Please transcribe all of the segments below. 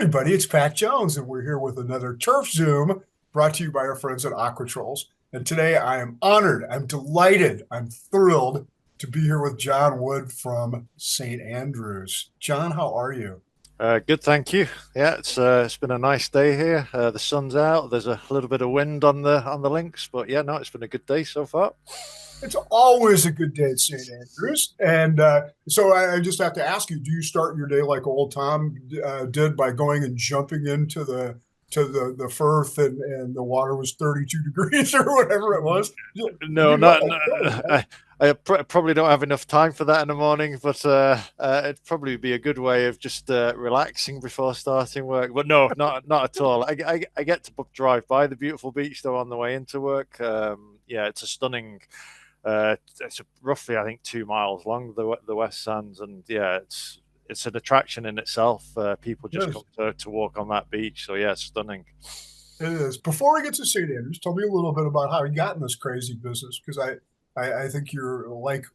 everybody, it's Pat Jones, and we're here with another Turf Zoom brought to you by our friends at Aquatrolls. And today I am honored, I'm delighted, I'm thrilled to be here with Jon Wood from St. Andrews. Jon, how are you? Good, thank you. Yeah, it's been a nice day here. The sun's out. There's a little bit of wind on the links, but yeah, no, it's been a good day so far. It's always a good day at St. Andrews. And so I just have to ask you, do you start your day like old Tom did by going and jumping into the Firth and the water was 32 degrees or whatever it was? No, You got not. that going, huh? I probably don't have enough time for that in the morning, but it'd probably be a good way of just relaxing before starting work. But no, not at all. I get to drive by the beautiful beach though on the way into work. Yeah, it's a stunning. It's roughly, I think, 2 miles long, the West Sands, and yeah, it's an attraction in itself. People It just come is. to walk on that beach, so yeah, it's stunning. It is. Before we get to St. Andrews, tell me a little bit about how you got in this crazy business, because I think you're like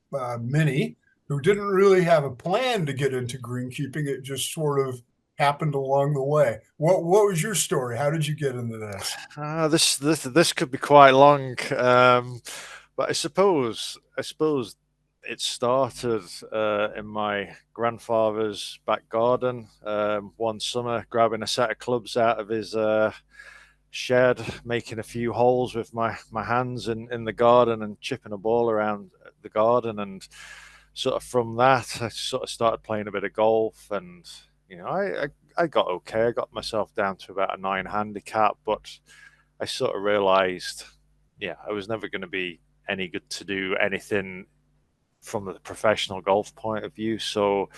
many who didn't really have a plan to get into greenkeeping. It just sort of happened along the way. What was your story? How did you get into this? This could be quite long, but I suppose it started in my grandfather's back garden. One summer, grabbing a set of clubs out of his shed, making a few holes with my hands in the garden and chipping a ball around the garden, and sort of from that, I sort of started playing a bit of golf, and I got okay. I got myself down to about a 9 handicap, but I sort of realized, yeah, I was never going to be any good to do anything from the professional golf point of view. So,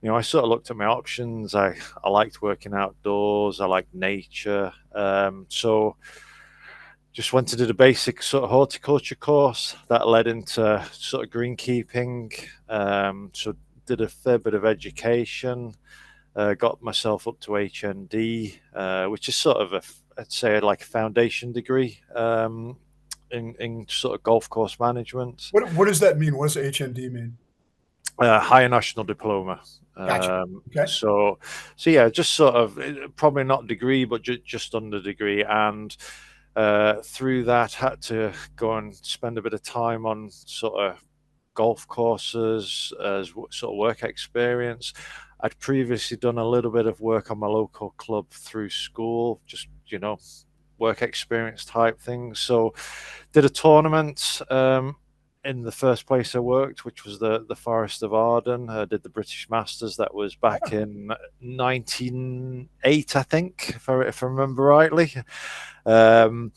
I sort of looked at my options. I liked working outdoors. I liked nature. So just went to do the basic sort of horticulture course that led into sort of greenkeeping. So did a fair bit of education. Got myself up to HND, which is sort of I'd say like a foundation degree in sort of golf course management. What does that mean? What does HND mean? Higher national diploma. Gotcha. Um, Okay. so, so yeah, just sort of probably not degree, but just under degree, and through that had to go and spend a bit of time on sort of golf courses as sort of work experience. I'd previously done a little bit of work on my local club through school, just work experience type things. So, did a tournament in the first place I worked, which was the Forest of Arden. I did the British Masters. That was back in 1908, I think, if I remember rightly. Um,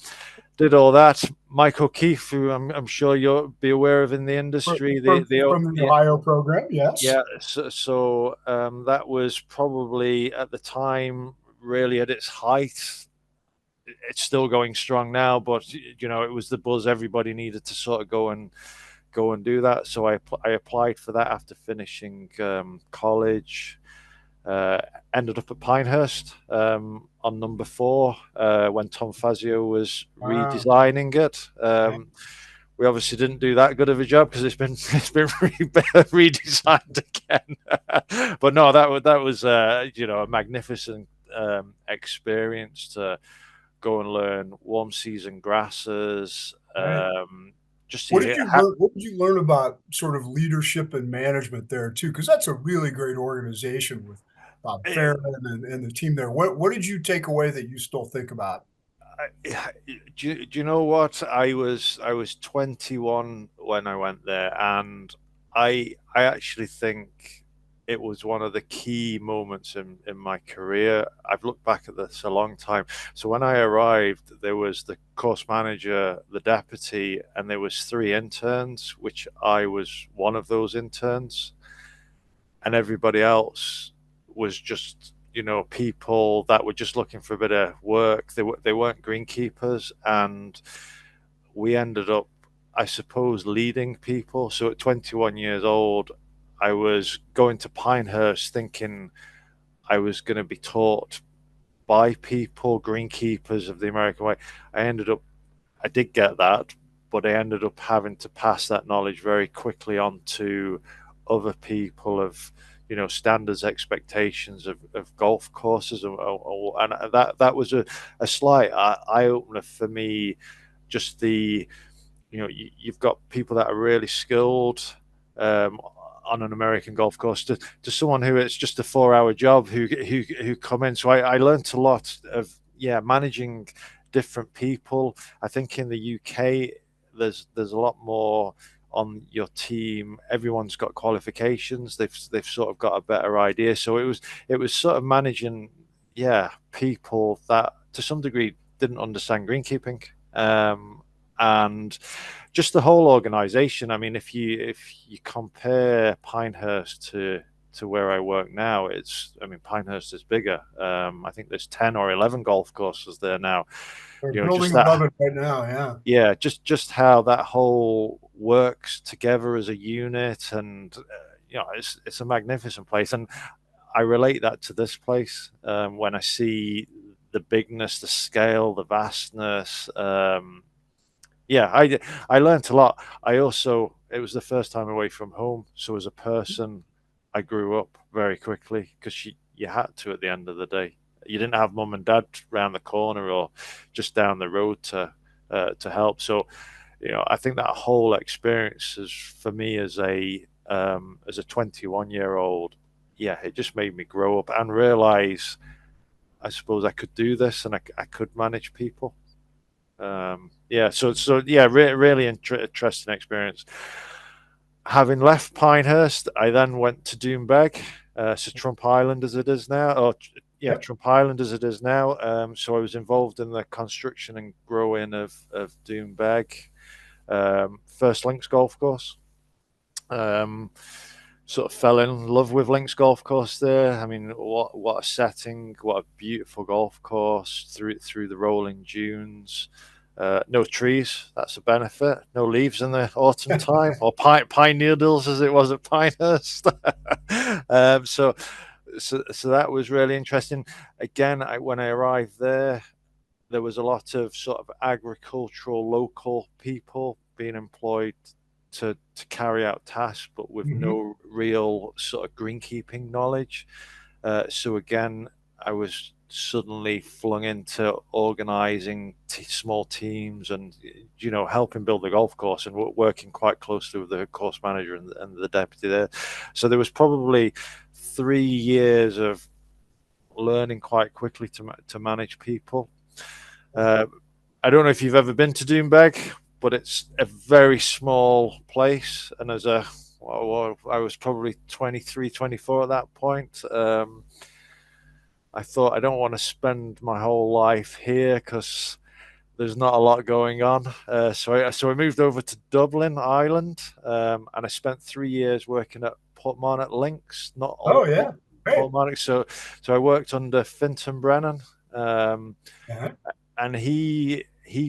did all that. Mike O'Keefe, who I'm sure you'll be aware of in the industry, From the Ohio program, yes. yeah, so that was probably at the time really at its height. It's still going strong now, but it was the buzz. Everybody needed to sort of go and do that. So I applied for that after finishing college. Uh, Ended up at Pinehurst on number 4 when Tom Fazio was Wow. redesigning it. Yeah. We obviously didn't do that good of a job because it's been redesigned again. But no, that was a magnificent experience to go and learn warm season grasses. Right. Just What did you learn? What did you learn about sort of leadership and management there too? Because that's a really great organization with Bob Farron and the team there. What did you take away that you still think about? do you know what? I was 21 when I went there, and I actually think it was one of the key moments in my career. I've looked back at this a long time. So when I arrived, there was the course manager, the deputy, and there was 3 interns, which I was one of those interns, and everybody else was just people that were just looking for a bit of work. They weren't greenkeepers, and we ended up, I suppose, leading people. So at 21 years old, I was going to Pinehurst thinking I was going to be taught by people, greenkeepers of the American way. I ended up, I did get that, but I ended up having to pass that knowledge very quickly on to other people of standards, expectations of golf courses, and that was a slight eye opener for me. Just you've got people that are really skilled um, on an American golf course to someone who it's just a 4-hour job who come in. So I learned a lot of managing different people. I think in the UK there's a lot more on your team. Everyone's got qualifications. They've sort of got a better idea. So it was sort of managing people that to some degree didn't understand greenkeeping. And just the whole organization. I mean, if you compare Pinehurst to where I work now, Pinehurst is bigger. I think there's 10 or 11 golf courses there now. They're Just building above that, it right now. Yeah. yeah, just how that whole works together as a unit, and it's a magnificent place, and I relate that to this place when I see the bigness, the scale, the vastness. I learned a lot. It was the first time away from home, so as a person, I grew up very quickly because you had to at the end of the day. You didn't have mum and dad round the corner or just down the road to help. So, I think that whole experience is for me as a 21-year-old. Yeah, it just made me grow up and realize, I suppose I could do this and I could manage people. Really interesting experience. Having left Pinehurst, I then went to Doonbeg, so Trump Island as it is now, Yep. Trump Island as it is now. So I was involved in the construction and growing of Doonbeg, first links golf course. Sort of fell in love with links golf course there. I mean, what a setting! What a beautiful golf course through the rolling dunes. No trees, that's a benefit. No leaves in the autumn time, or pine needles as it was at Pinehurst. So that was really interesting. Again, when I arrived there was a lot of sort of agricultural local people being employed to carry out tasks, but with Hmm. no real sort of greenkeeping knowledge. So again, I was suddenly flung into organizing small teams and helping build the golf course and working quite closely with the course manager and the deputy there. So there was probably 3 years of learning quite quickly to manage people. I don't know if you've ever been to Doonbeg, but it's a very small place, and I was probably 23, 24 at that point. I thought I don't want to spend my whole life here because there's not a lot going on. So I moved over to Dublin, Ireland, and I spent 3 years working at Portmarnock Links, not Oh all yeah. Great. Portmarnock. So I worked under Fintan Brennan, Uh-huh. and he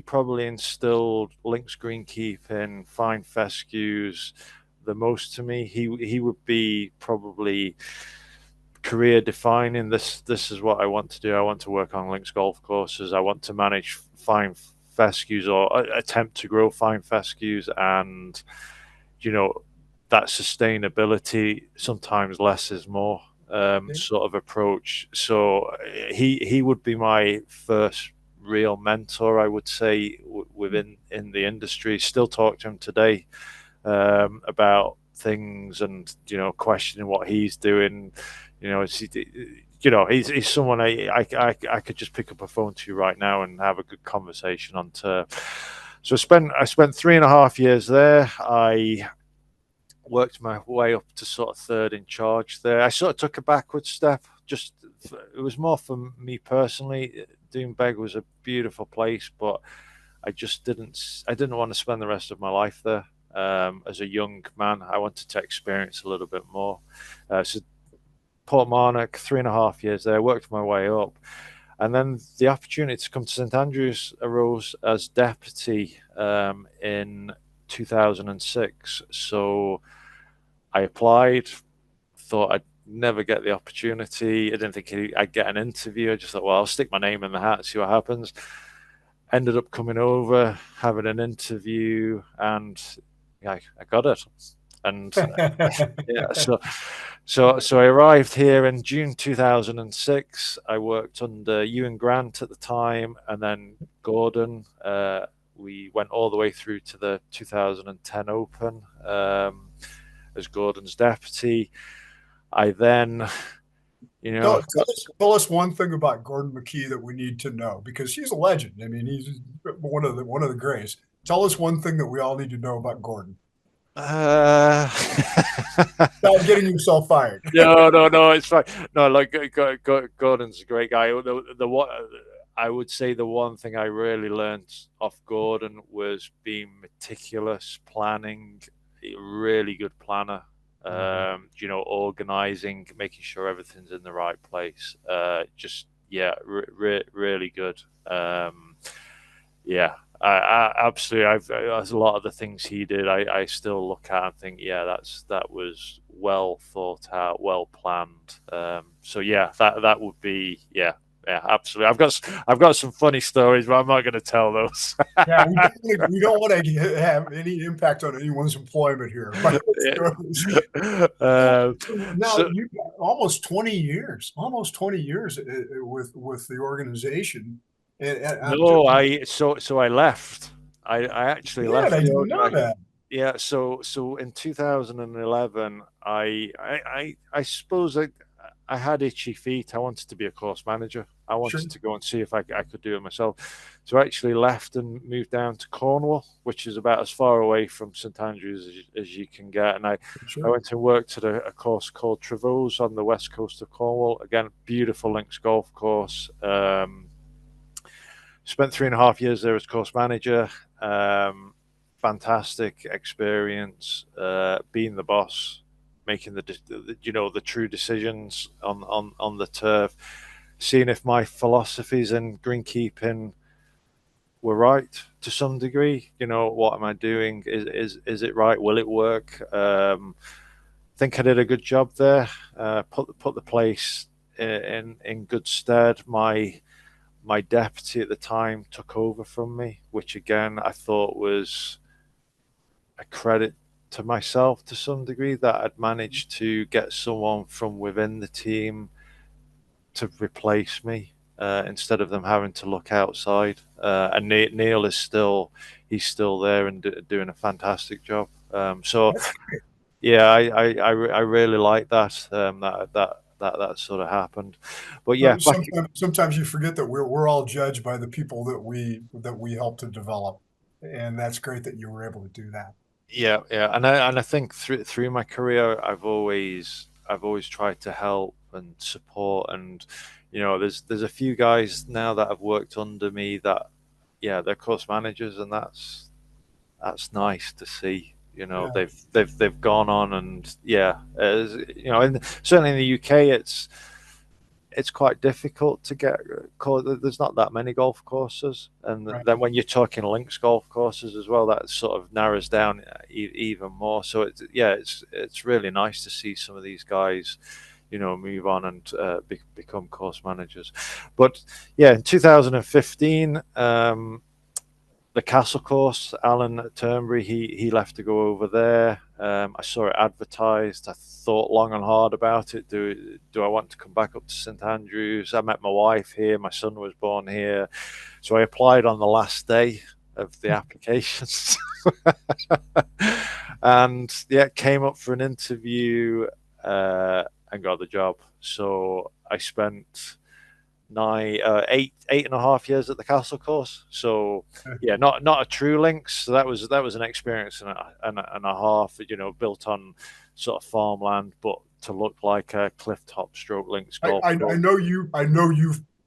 probably instilled links greenkeeping, fine fescues the most to me. He would be probably career defining. This is what I want to do. I want to work on links golf courses. I want to manage fine fescues or attempt to grow fine fescues, and you know that sustainability, sometimes less is more sort of approach. So he would be my first real mentor, I would say, within in the industry. Still talk to him today about things, and questioning what he's doing. He's someone I could just pick up a phone to right now and have a good conversation on turf. So I spent 3.5 years there. I worked my way up to sort of third in charge there. I sort of took a backward step. Just it was more for me personally. Doonbeg was a beautiful place, but I didn't want to spend the rest of my life there. As a young man, I wanted to experience a little bit more. So Portmarnock, 3.5 years there, worked my way up. And then the opportunity to come to St Andrews arose as deputy in 2006. So I applied, thought I'd never get the opportunity. I didn't think I'd get an interview. I just thought, well, I'll stick my name in the hat, see what happens. Ended up coming over, having an interview, and I got it. And yeah, so I arrived here in June 2006. I worked under Ewan Grant at the time, and then Gordon. We went all the way through to the 2010 Open as Gordon's deputy. I then, you know, tell us one thing about Gordon McKee that we need to know, because he's a legend. I mean, he's one of the greats. Tell us one thing that we all need to know about Gordon. uh, Without getting yourself fired. no, it's fine. No, like Gordon's a great guy. The what I would say the one thing I really learned off Gordon was being meticulous, planning, a really good planner. Organizing, making sure everything's in the right place. Just yeah, really good. Yeah, I absolutely. There's a lot of the things he did. I still look at and think, yeah, that was well thought out, well planned. So yeah, that would be yeah, absolutely. I've got some funny stories, but I'm not going to tell those. Yeah, we don't want to have any impact on anyone's employment here. But now So you almost 20 years with the organization. And no, I left. I actually I left the didn't know organization. that. Yeah, so in 2011, I suppose I had itchy feet. I wanted to be a course manager. I Sure, wanted to go and see if I could do it myself. So I actually left and moved down to Cornwall, which is about as far away from St Andrews as you can get. And I sure. went and worked at a course called Trevose on the west coast of Cornwall. Again, beautiful links golf course. Spent 3.5 years there as course manager. Fantastic experience, being the boss, making the true decisions on the turf, seeing if my philosophies in greenkeeping were right to some degree. What am I doing? Is it right? Will it work? Think I did a good job there. Put the place in good stead. My deputy at the time took over from me, which again I thought was a credit to myself to some degree, that I'd managed to get someone from within the team to replace me, instead of them having to look outside. And Neil he's still there and doing a fantastic job. So That's yeah, I really like that. That sort of happened, but yeah, back. sometimes you forget that we're all judged by the people that we help to develop, and that's great that you were able to do that. Yeah, and I think through my career, I've always tried to help and support, and there's a few guys now that have worked under me that, yeah, they're course managers, and that's nice to see. Yeah, They've gone on, and yeah, and certainly in the UK, it's quite difficult to get. There's not that many golf courses, and right. then when you're talking links golf courses as well, that sort of narrows down even more. So it's really nice to see some of these guys, move on and become course managers. But yeah, in 2015, the Castle course, Alan at Turnberry, he left to go over there. I saw it advertised. I thought long and hard about it. Do I want to come back up to St Andrews? I met my wife here. My son was born here, so I applied on the last day of the applications, and yeah, came up for an interview, and got the job. So I spent 8.5 years at the Castle course. So yeah, not a true links. So that was an experience and a half. Built on sort of farmland, but to look like a cliff top stroke links golf I course. know you've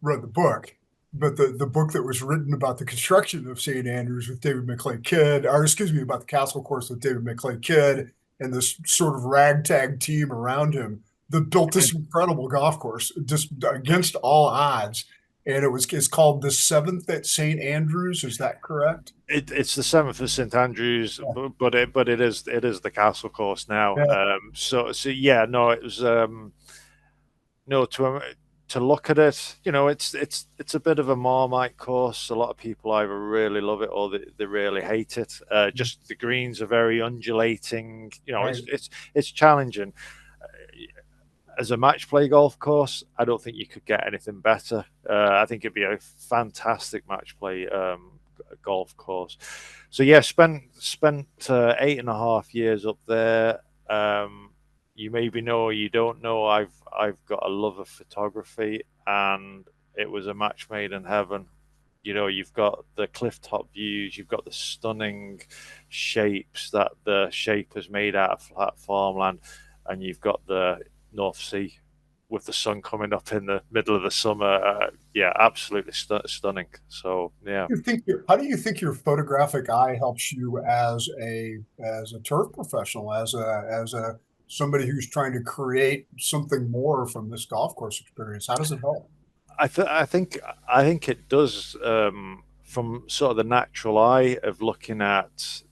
read the book, but the book that was written about the construction of St Andrews with David McClay Kidd, or excuse me, about the Castle course with David McClay Kidd and this sort of ragtag team around him that built this incredible golf course just against all odds. And it's called the Seventh at St Andrews. Is that correct? It's the seventh of St Andrews, Yeah. but it is the Castle course now. Yeah. So yeah, no, it was no to to look at it, it's a bit of a Marmite course. A lot of people either really love it or they really hate it. Just the greens are very undulating. Right. It's challenging. As a match play golf course, I don't think you could get anything better. I think it'd be a fantastic match play golf course. So yeah, spent 8.5 years up there. You maybe know or you don't know, I've got a love of photography, and it was a match made in heaven. You've got the cliff top views, you've got the stunning shapes that the shapers made out of flat farmland, and you've got the North Sea with the sun coming up in the middle of the summer. Yeah, absolutely stunning. So yeah. How do you think your photographic eye helps you as a turf professional, as a somebody who's trying to create something more from this golf course experience? How does it help? I think it does, from sort of the natural eye of looking at,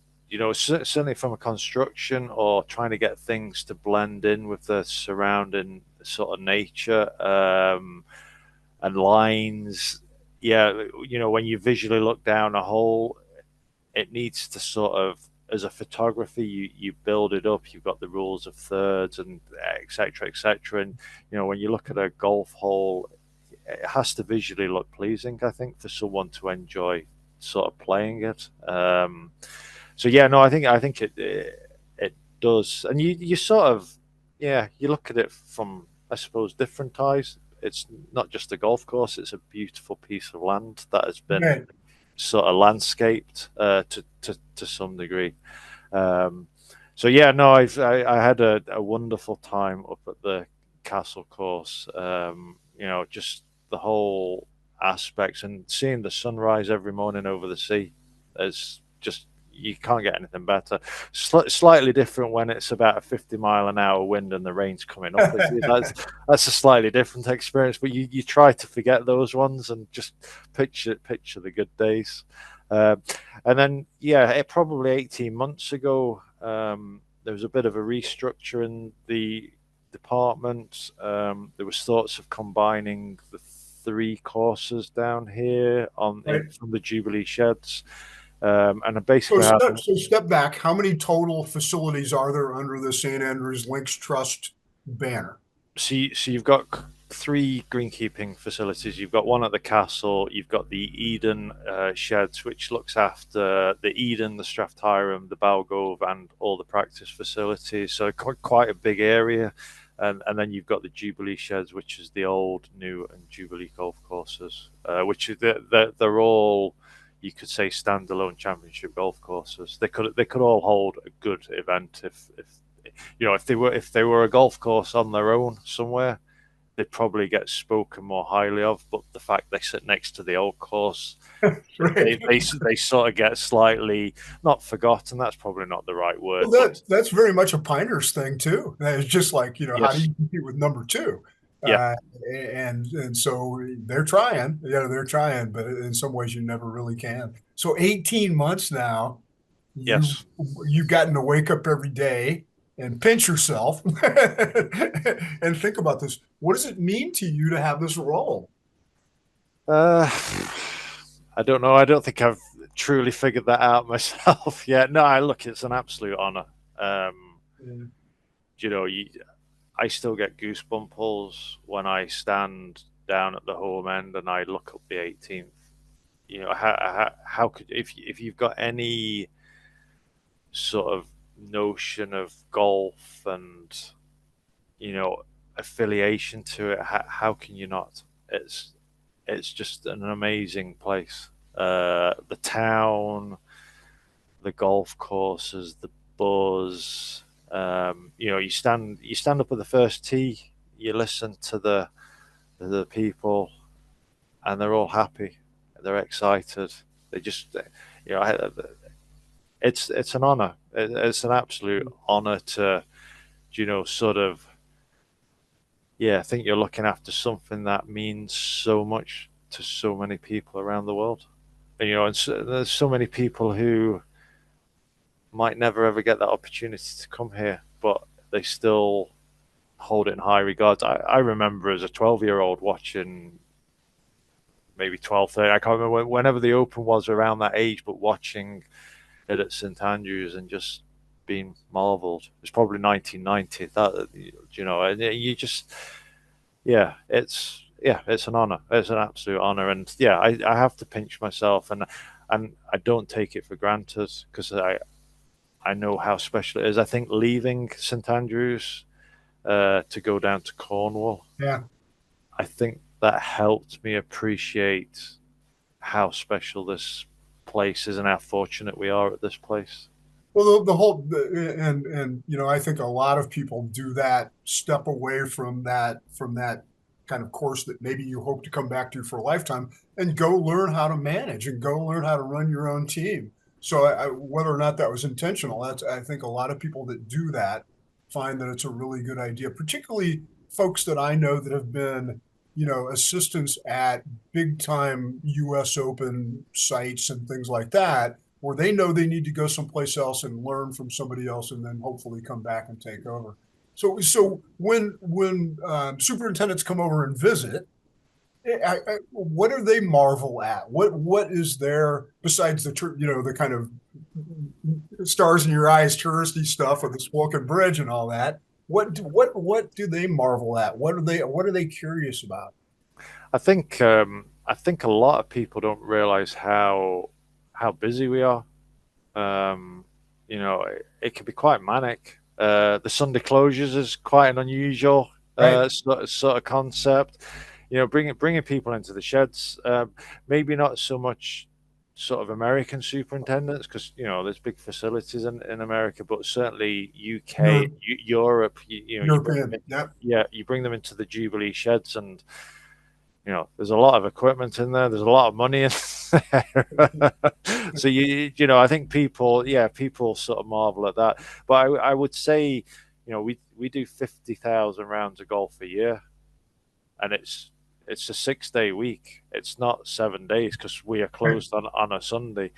certainly from a construction or trying to get things to blend in with the surrounding sort of nature, and lines. Yeah, when you visually look down a hole, it needs to sort of, as a photography, you build it up. You've got the rules of thirds and etc. etc. And when you look at a golf hole, it has to visually look pleasing, I think, for someone to enjoy sort of playing it. So yeah, no, I think it does, and you sort of, yeah, you look at it from, I suppose, different eyes. It's not just a golf course; it's a beautiful piece of land that has been Right. sort of landscaped to some degree. Um, so yeah, no, I had a wonderful time up at the castle course. Just the whole aspects and seeing the sunrise every morning over the sea is just, you can't get anything better. Slightly different when it's about a 50-mile-an-hour wind and the rain's coming up at you. That's a slightly different experience, but you try to forget those ones and just picture the good days. And then, yeah, probably 18 months ago, there was a bit of a restructure in the department. There was thoughts of combining the three courses down here Right. from the Jubilee Sheds, and I So basically had step back. How many total facilities are there under the St. Andrews Links Trust banner? so you've got three greenkeeping facilities. You've got one at the castle. You've got the Eden Sheds, which looks after the Eden, the Strathtyrum, the Balgove, and all the practice facilities. So quite a big area. And then you've got the Jubilee Sheds, which is the old, new, and Jubilee golf courses, which they're all, you could say, standalone championship golf courses. They could all hold a good event if they were a golf course on their own somewhere. They'd probably get spoken more highly of, but the fact they sit next to the old course, Right. they sort of get slightly, not forgotten. That's probably not the right word, Well, but that's very much a Pinehurst thing too. It's just like, how do yes, you compete with number two? yeah, Uh, and so they're trying, they're trying, but in some ways you never really can. So 18 months now, you yes. you've gotten to wake up every day and pinch yourself and think about this. What does it mean to you to have this role? Uh, I don't know. I don't think I've truly figured that out myself yet. No, look, it's an absolute honor. Um, Yeah. you know, you, I still get goosebumps when I stand down at the home end and I look up the 18th. How could, if you've got any sort of notion of golf and affiliation to it, how can you not? It's just an amazing place. The town, the golf courses, the buzz. You stand up at the first tee, you listen to the people, and they're all happy, they're excited. They just, you know, it's an honor. It's an absolute honor to, sort of, yeah, I think you're looking after something that means so much to so many people around the world. And there's so many people who might never ever get that opportunity to come here, but they still hold it in high regards. I remember as a 12-year-old watching maybe 12, 13, I can't remember whenever the Open was around that age, but watching it at St Andrews and just being marvelled. It's probably 1990. That, you know, and you just, it's an honour. It's an absolute honour, and yeah, I have to pinch myself, and I don't take it for granted because I know how special it is. I think leaving St Andrews to go down to Cornwall, Yeah. I think that helped me appreciate how special this place is and how fortunate we are at this place. Well, and you know, I think a lot of people do that, step away from that kind of course that maybe you hope to come back to for a lifetime, and go learn how to manage and go learn how to run your own team. So whether or not that was intentional, that's I think a lot of people that do that find that it's a really good idea, particularly folks that I know that have been, you know, assistants at big time US Open sites and things like that, where they know they need to go someplace else and learn from somebody else, and then hopefully come back and take over. So when superintendents come over and visit, what do they marvel at? What is there besides the you know, the kind of stars in your eyes touristy stuff with the Squawkin Bridge and all that? What do they marvel at? What are they curious about? I think a lot of people don't realize how busy we are. Um, you know, it can be quite manic. The Sunday closures is quite an unusual Right. sort of concept. You know, bringing people into the sheds. Maybe not so much sort of American superintendents because you know there's big facilities in America, but certainly UK, Europe, Europe. You know, you bring them European. in, Yep. yeah, you bring them into the Jubilee sheds, and you know there's a lot of equipment in there. There's a lot of money in there. So you know I think people sort of marvel at that. But I would say you know we do 50,000 rounds of golf a year, and it's a 6 day week. It's not 7 days because we are Right. closed on a Sunday.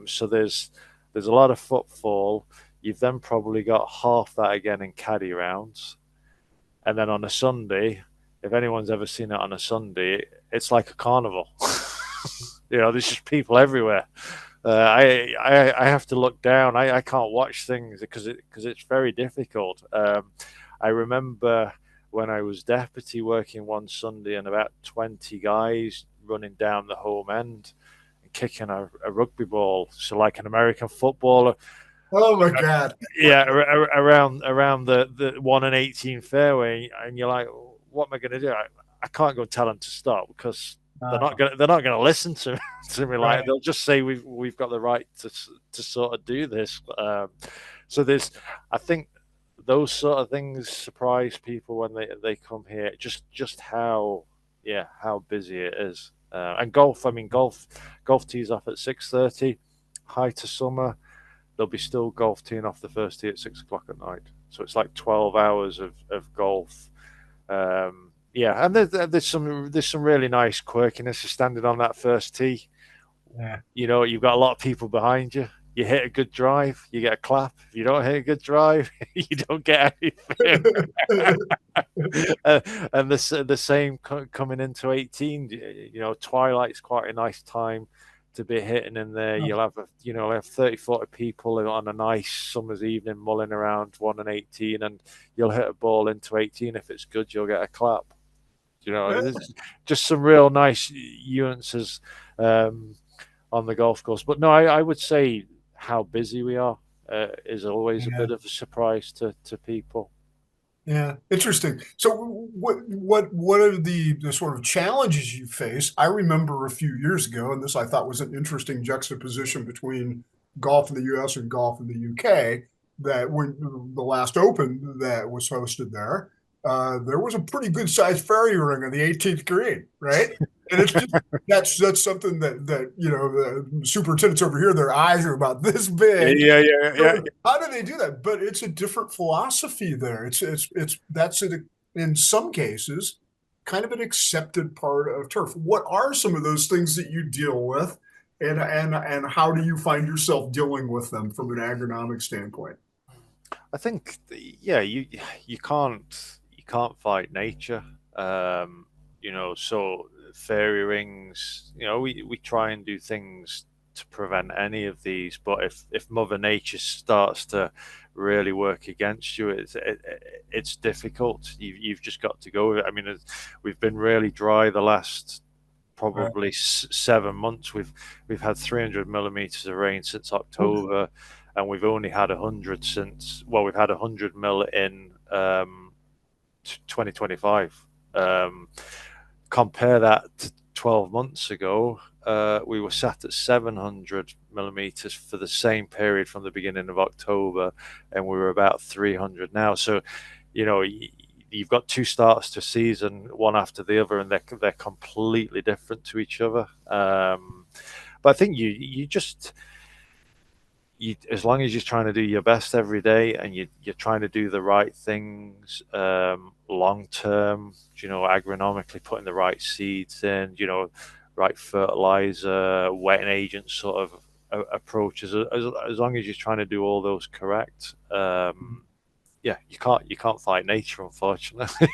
So there's a lot of footfall. You've then probably got half that again in caddy rounds, and then on a Sunday, if anyone's ever seen it on a Sunday, it's like a carnival. You know, there's just people everywhere. I have to look down. I can't watch things because it's very difficult. I remember when I was deputy working one Sunday and about 20 guys running down the home end and kicking a rugby ball, so like an American footballer, Oh my God. yeah, around the 1 and 18 fairway, and you're like, what am I going to do? I can't go tell them to stop because Uh, they're not gonna listen to to me. Like right. they'll just say we've got the right to sort of do this. So there's, I think those sort of things surprise people when they come here. Just how how busy it is. And golf, I mean golf tees off at 6:30. Height of summer, they'll be still golf teeing off the first tee at 6 o'clock at night. So it's like 12 hours of golf. Yeah, and there's some really nice quirkiness of standing on that first tee. Yeah. You know, you've got a lot of people behind you. You hit a good drive, you get a clap. If you don't hit a good drive, you don't get anything. And the same coming into 18. You know, twilight's quite a nice time to be hitting in there. You'll have you know, have 30, 40 people on a nice summer's evening mulling around 1 and 18, and you'll hit a ball into 18. If it's good, you'll get a clap. You know, there's just some real nice nuances um, on the golf course. But no, I would say how busy we are is always a Yeah. bit of a surprise to people. Yeah, interesting. So what are the sort of challenges you face? I remember a few years ago, and this I thought was an interesting juxtaposition between golf in the US and golf in the UK, that when the last Open that was hosted there was a pretty good sized fairy ring on the 18th green, right? And it's just that's something that you know the superintendents over here, their eyes are about this big. Yeah, yeah, yeah. So how do they do that? But it's a different philosophy there. It's that's it in some cases kind of an accepted part of turf. What are some of those things that you deal with, and how do you find yourself dealing with them from an agronomic standpoint? I think, yeah, you can't. can't fight nature. So fairy rings, we try and do things to prevent any of these. But if Mother Nature starts to really work against you, it's difficult. You've just got to go with it. I mean, we've been really dry the last Right. probably 7 months. We've had 300 millimeters of rain since October, and we've only had 100 since. Well, we've had 100 mil in 2025. Compare that to 12 months ago. We were sat at 700 millimeters for the same period from the beginning of October, and we were about 300 now. So, you've got two starts to season, one after the other, and they're completely different to each other. But I think you just as long as you're trying to do your best every day, and you're trying to do the right things long term, agronomically putting the right seeds in, right fertilizer, wetting agent sort of approaches. As long as you're trying to do all those correct, yeah, you can't fight nature, unfortunately.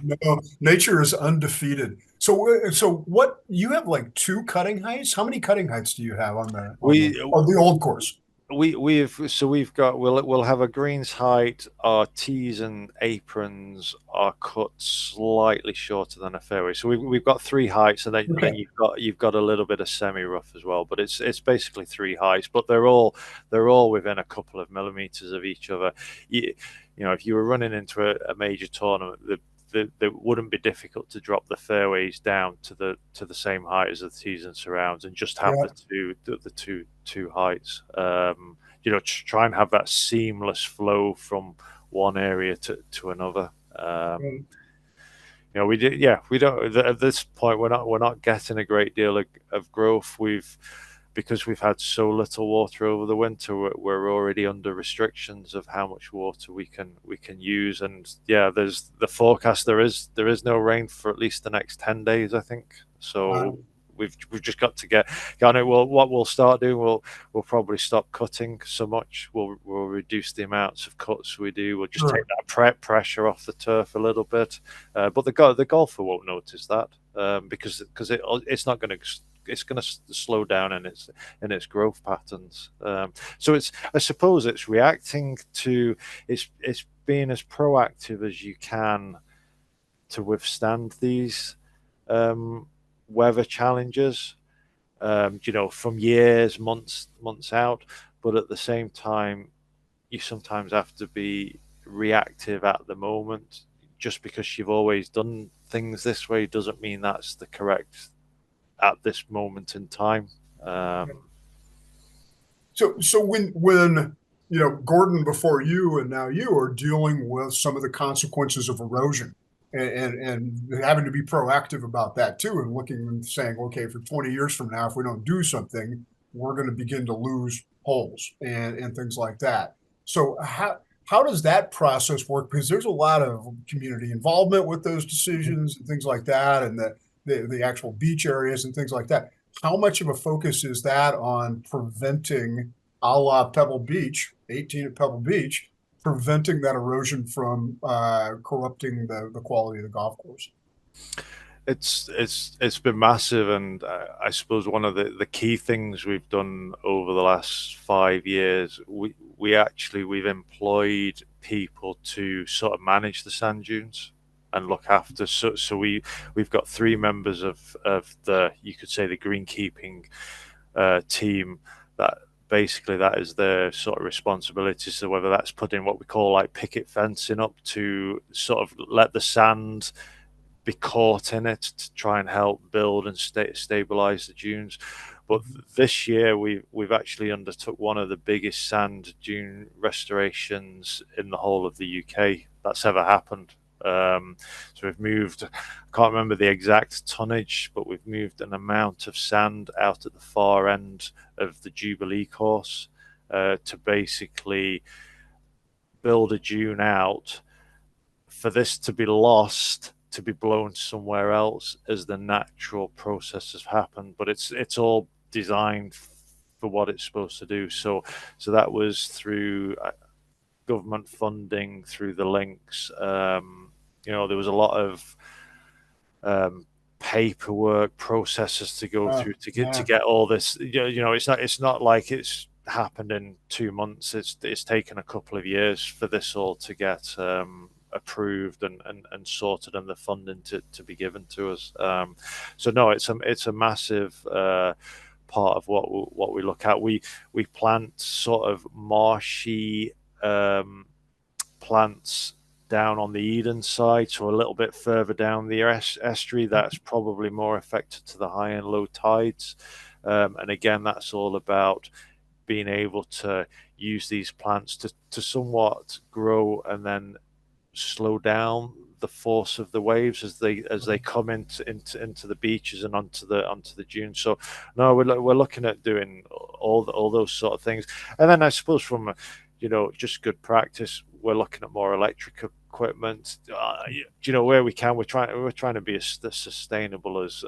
No, nature is undefeated. So what you have like two cutting heights? How many cutting heights do you have on we the old course? We'll have a greens height. Our tees and aprons are cut slightly shorter than a fairway. So we've got three heights, and then Okay. you've got a little bit of semi rough as well. But it's basically three heights. But they're all within a couple of millimeters of each other. If you were running into a major tournament, it wouldn't be difficult to drop the fairways down to the same height as the tees and surrounds, and just have Yeah. the two heights. Try and have that seamless flow from one area to another. Mm. We did, yeah. We don't at this point. We're not getting a great deal of growth. Because we've had so little water over the winter. We're already under restrictions of how much water we can use. And yeah, there's the forecast. There is no rain for at least the next 10 days, I think. So we've just got to get on it. Well, what we'll start doing, we'll probably stop cutting so much. We'll reduce the amounts of cuts we do. We'll just take Sure. that pressure off the turf a little bit. But the golfer won't notice that, because it's not going to. It's going to slow down in its growth patterns. So I suppose it's reacting to. It's being as proactive as you can to withstand these weather challenges. From years, months out. But at the same time, you sometimes have to be reactive at the moment. Just because you've always done things this way doesn't mean that's the correct at this moment in time. Um, So when Gordon before you and now you are dealing with some of the consequences of erosion, and having to be proactive about that too, and looking and saying, okay, for 20 years from now, if we don't do something, we're going to begin to lose holes and things like that. So how does that process work? Because there's a lot of community involvement with those decisions and things like that, and the actual beach areas and things like that. How much of a focus is that on preventing, a la Pebble Beach, 18 at Pebble Beach, preventing that erosion from corrupting the quality of the golf course? it's been massive, and I suppose one of the key things we've done over the last 5 years, we've employed people to sort of manage the sand dunes and look after. So we've got three members of the, you could say, the greenkeeping team, that basically that is their sort of responsibility. So whether that's putting what we call like picket fencing up to sort of let the sand be caught in it to try and help build and stabilize the dunes. But this year we've actually undertook one of the biggest sand dune restorations in the whole of the UK that's ever happened. So we've moved, I can't remember the exact tonnage, but we've moved an amount of sand out at the far end of the Jubilee course, to basically build a dune out for this to be lost, to be blown somewhere else as the natural processes happen. But it's all designed for what it's supposed to do. So that was through government funding, through the links. There was a lot of um, paperwork processes to go through to Yeah. get all this. It's not like it's happened in 2 months. It's taken a couple of years for this all to get approved and sorted, and the funding to be given to us. So no, it's a massive part of what we look at. We plant sort of marshy plants down on the Eden side, so a little bit further down the estuary. That's probably more affected to the high and low tides. And again, that's all about being able to use these plants to somewhat grow and then slow down the force of the waves as they come into the beaches and onto the dunes. So no, we're looking at doing all those sort of things. And then I suppose from just good practice, we're looking at more electric equipment. Where we can, we're trying to be as sustainable as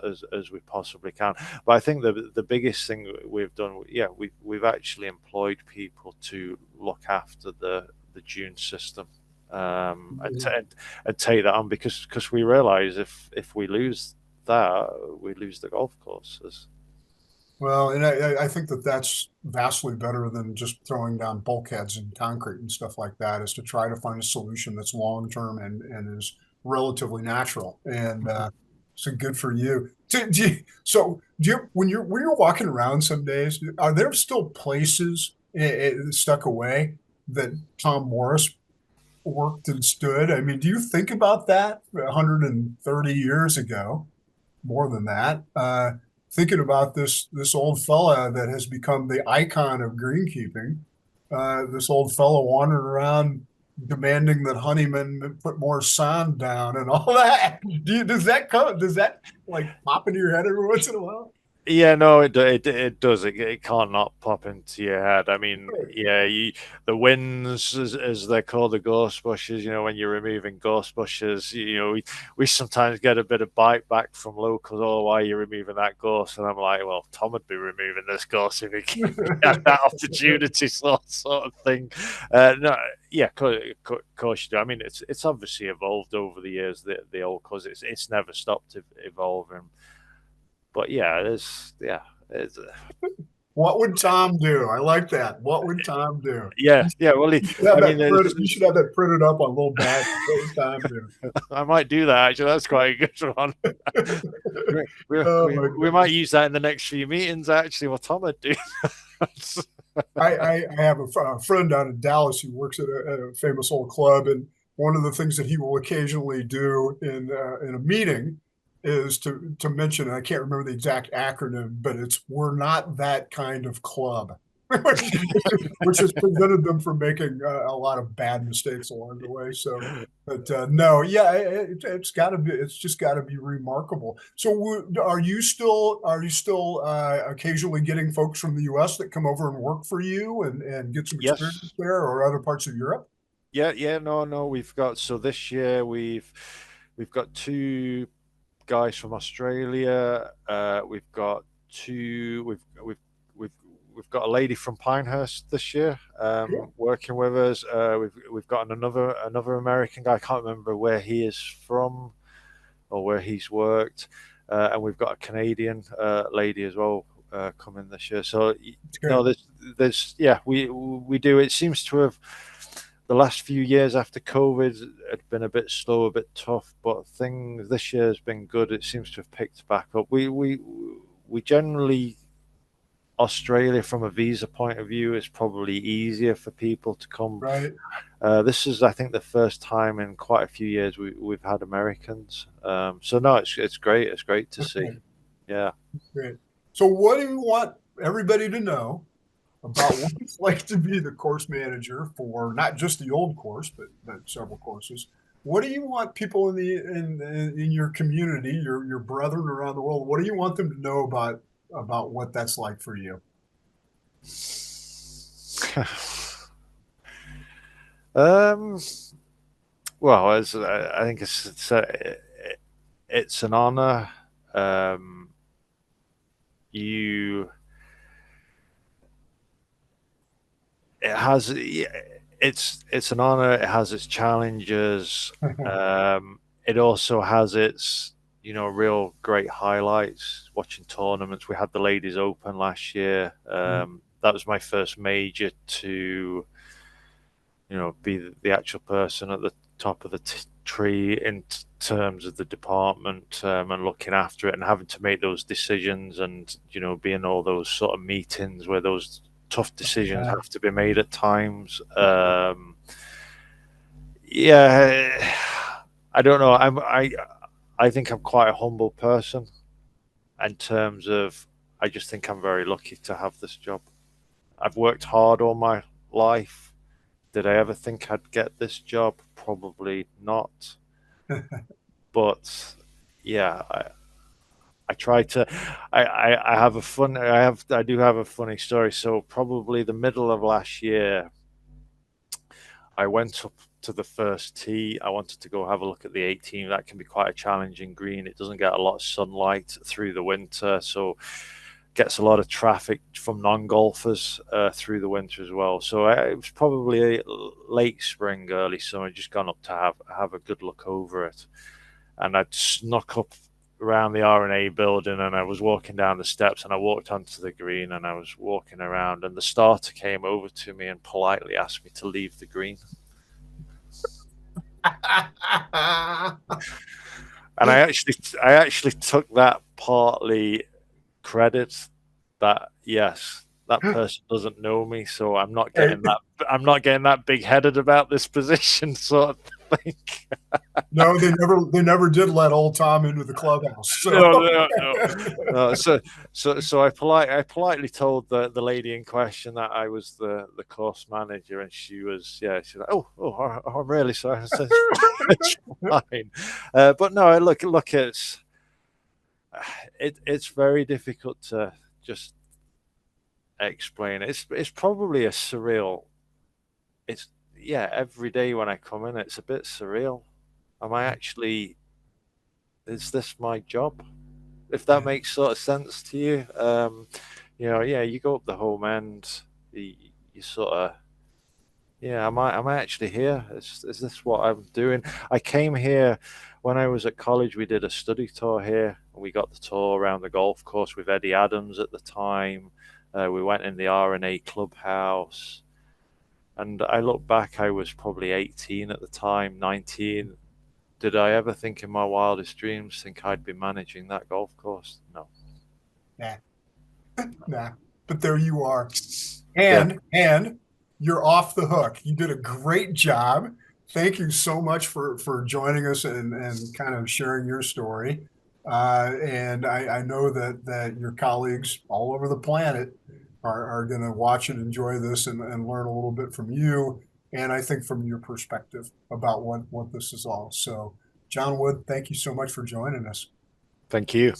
we possibly can. But I think the biggest thing we've done, yeah, we've actually employed people to look after the dune system, and take that on, because we realize if we lose that, we lose the golf courses. Well, and I think that that's vastly better than just throwing down bulkheads and concrete and stuff like that, is to try to find a solution that's long-term and is relatively natural. And so good for you. When you're walking around some days, are there still places stuck away that Tom Morris worked and stood? I mean, do you think about that 130 years ago? More than that. Thinking about this old fella that has become the icon of greenkeeping, this old fella wandering around demanding that Honeyman put more sand down and all that. Does that like pop into your head every once in a while? Yeah, no, it does. It can't not pop into your head. I mean, yeah, the winds, as they're called, the ghost bushes. When you're removing ghost bushes, we sometimes get a bit of bite back from locals. Oh, why are you removing that ghost? And I'm like, well, Tom would be removing this ghost if he had that opportunity, sort of thing. No, yeah, of course you do. I mean, it's obviously evolved over the years. The old cause it's never stopped evolving. But yeah, it's What would Tom do? I like that. What would Tom do? yeah. Well, You should have I mean, that printed. You should have that printed up on little bags. What would Tom do? I might do that actually. That's quite a good one. Oh We my we might goodness. use that in the next few meetings. Actually, what Tom would do. I have a friend out in Dallas who works at a famous old club, and one of the things that he will occasionally do in a meeting is to mention, and I can't remember the exact acronym, but it's "We're not that kind of club," which has prevented them from making a lot of bad mistakes along the way. So, but no, yeah, it's just got to be remarkable. So, are you still occasionally getting folks from the U.S. that come over and work for you and get some experience Yes. there or other parts of Europe? Yeah. No. We've got so this year we've got two guys from Australia. We've got two. We've got a lady from Pinehurst this year, Cool. working with us. We've got another American guy. I can't remember where he is from or where he's worked, and we've got a Canadian lady as well coming this year. So It's no, good. there's yeah, we do. It seems to have the last few years after COVID had been a bit slow, a bit tough, but things this year has been good. It seems to have picked back up. We generally, Australia from a visa point of view is probably easier for people to come. Right. This is, I think, the first time in quite a few years we've had Americans. So no, it's great. It's great to see. Okay. Yeah. Great. So, what do you want everybody to know about what it's like to be the course manager for not just the old course, but several courses? What do you want people in your community, your brethren around the world? What do you want them to know about what that's like for you? um. Well, I think it's an honor. Um, you it has yeah, it's an honor. It has its challenges. it also has its, real great highlights. Watching tournaments, we had the Ladies Open last year. That was my first major to, be the actual person at the top of the tree in terms of the department, and looking after it and having to make those decisions, and be in all those sort of meetings where those tough decisions have to be made at times. Yeah, I don't know. I think I'm quite a humble person in terms of, I just think I'm very lucky to have this job. I've worked hard all my life. Did I ever think I'd get this job? Probably not. But yeah, I try to. I have a fun. I do have a funny story. So probably the middle of last year, I went up to the first tee. I wanted to go have a look at the 18. That can be quite a challenging green. It doesn't get a lot of sunlight through the winter, so gets a lot of traffic from non-golfers through the winter as well. So it was probably late spring, early summer. Just gone up to have a good look over it, and I'd snuck up around the R&A building, and I was walking down the steps, and I walked onto the green, and I was walking around, and the starter came over to me and politely asked me to leave the green. And I actually took that partly credit that, yes, that person doesn't know me, so I'm not getting that big headed about this position, sort of thing. No, they never did let old Tom into the clubhouse. So No. So I politely told the lady in question that I was the course manager, and she's like, oh, I'm really sorry. I said, it's fine. But no, look, it's very difficult to just explain. It's probably a surreal. It's every day when I come in, it's a bit surreal. Am I actually? Is this my job? If that makes sort of sense to you. You go up the home end, you sort of, am I actually here? Is this what I'm doing? I came here when I was at college. We did a study tour here, and we got the tour around the golf course with Eddie Adams at the time. We went in the R&A clubhouse, and I look back, I was probably 18 at the time, 19. Did I ever think in my wildest dreams think I'd be managing that golf course? No. Nah. But there you are. Yeah. And you're off the hook. You did a great job. Thank you so much for joining us and kind of sharing your story. And I know that your colleagues all over the planet are going to watch and enjoy this and learn a little bit from you. And I think from your perspective about what this is all. So, Jon Wood, thank you so much for joining us. Thank you.